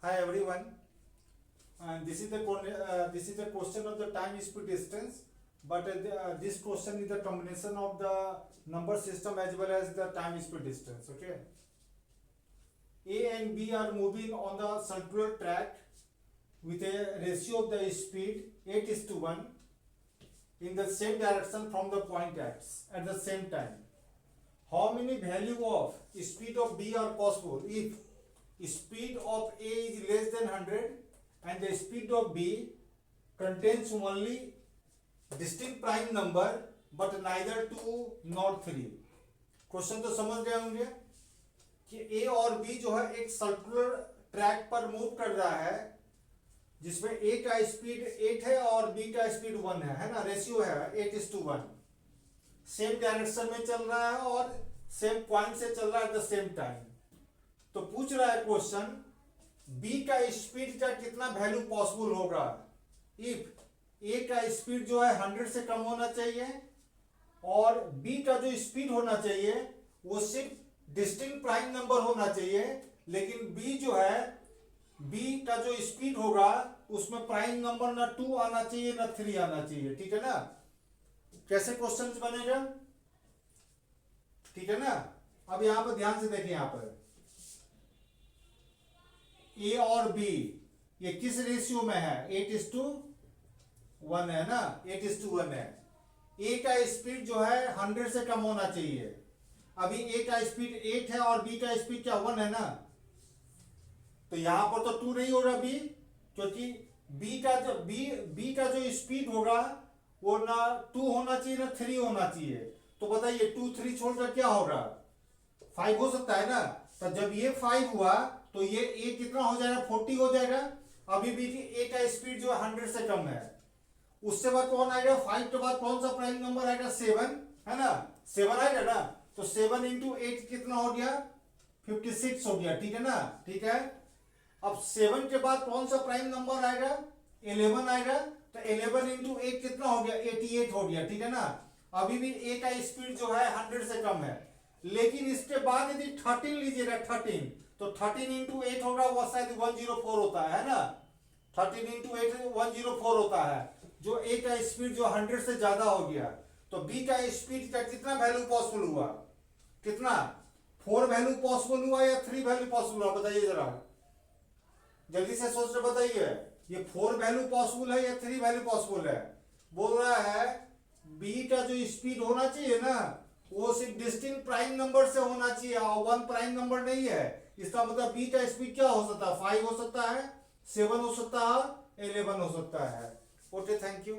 Hi everyone, and this is the question of the time speed distance, but this question is the combination of the number system as well as the time speed distance. Okay, A and B are moving on the circular track with a ratio of the speed 8:1 in the same direction from the point X at the same time. How many value of speed of B are possible if speed of A is less than 100 and the speed of B contains only distinct prime number but neither 2 nor 3? Question तो समझ गए होंगे कि A और B जो है एक circular track पर मूव कर रहा है जिसमें A का स्पीड 8 है और B का स्पीड 1 है ना, रेशियो है 8:1, सेम डायरेक्शन में चल रहा है और सेम पॉइंट से चल रहा है एट द सेम टाइम। तो पूछ रहा है क्वेश्चन बी का स्पीड का कितना वैल्यू पॉसिबल होगा इफ ए का स्पीड जो है 100 से कम होना चाहिए और बी का जो स्पीड होना चाहिए वो सिर्फ डिस्टिंक्ट प्राइम नंबर होना चाहिए, लेकिन बी जो है बी का जो स्पीड होगा उसमें प्राइम नंबर ना 2 आना चाहिए ना 3 आना चाहिए। ठीक है ना, कैसे क्वेश्चन बनेगा, ठीक है ना। अब यहां पर ध्यान से देखिए, यहां पर ए और बी ये किस रेशियो में है, 8:1 है ना, 8:1 है। ए का स्पीड जो है 100 से कम होना चाहिए। अभी ए का स्पीड 8 है और बी का स्पीड क्या 1 है ना, तो यहां पर तो 2 नहीं होगा बी, क्योंकि बी का जो स्पीड होगा वो ना 2 होना चाहिए ना 3 होना चाहिए। तो बताइए 2 3 छोड़कर क्या होगा, 5 हो सकता है ना। तो जब ये 5 हुआ तो ये ए कितना हो जाएगा, 40 हो जाएगा। अभी भी ए का स्पीड जो 100 से कम है। उससे बाद कौन आएगा, 5 के बाद कौन सा प्राइम नंबर आएगा, 7 है ना, 7 आएगा ना। तो 7 इंटू 8 कितना हो गया, 56 हो गया। ठीक है ना, ठीक है। अब 7 के बाद कौन सा प्राइम नंबर आएगा, 11 आएगा। तो 11 इंटू 8 कितना हो गया, 88 हो गया। ठीक है ना। अभी भी ए का स्पीड जो है 100 से कम है, लेकिन इसके बाद यदि 13 लीजिएगा, 13 तो 13 इंटू 8 होगा, वो शायद 104 होता है ना। 13 इंटू 8 104 होता है, जो ए का स्पीड जो 100 से ज्यादा हो गया। तो बी का स्पीड का कितना वैल्यू पॉसिबल हुआ, कितना, 4 वैल्यू पॉसिबल हुआ या 3 वैल्यू पॉसिबल हुआ, बताइए जरा, जल्दी से सोच कर बताइए। ये 4 वैल्यू पॉसिबल है या 3 वैल्यू पॉसिबल है। बोल रहा है बी का जो स्पीड होना चाहिए ना वो सिर्फ डिस्टिंक्ट प्राइम नंबर से होना चाहिए और 1 प्राइम नंबर नहीं है। इसका मतलब बी का स्पीड क्या हो सकता है, 5 हो सकता है, 7 हो सकता है, 11 हो सकता है। Okay, thank you.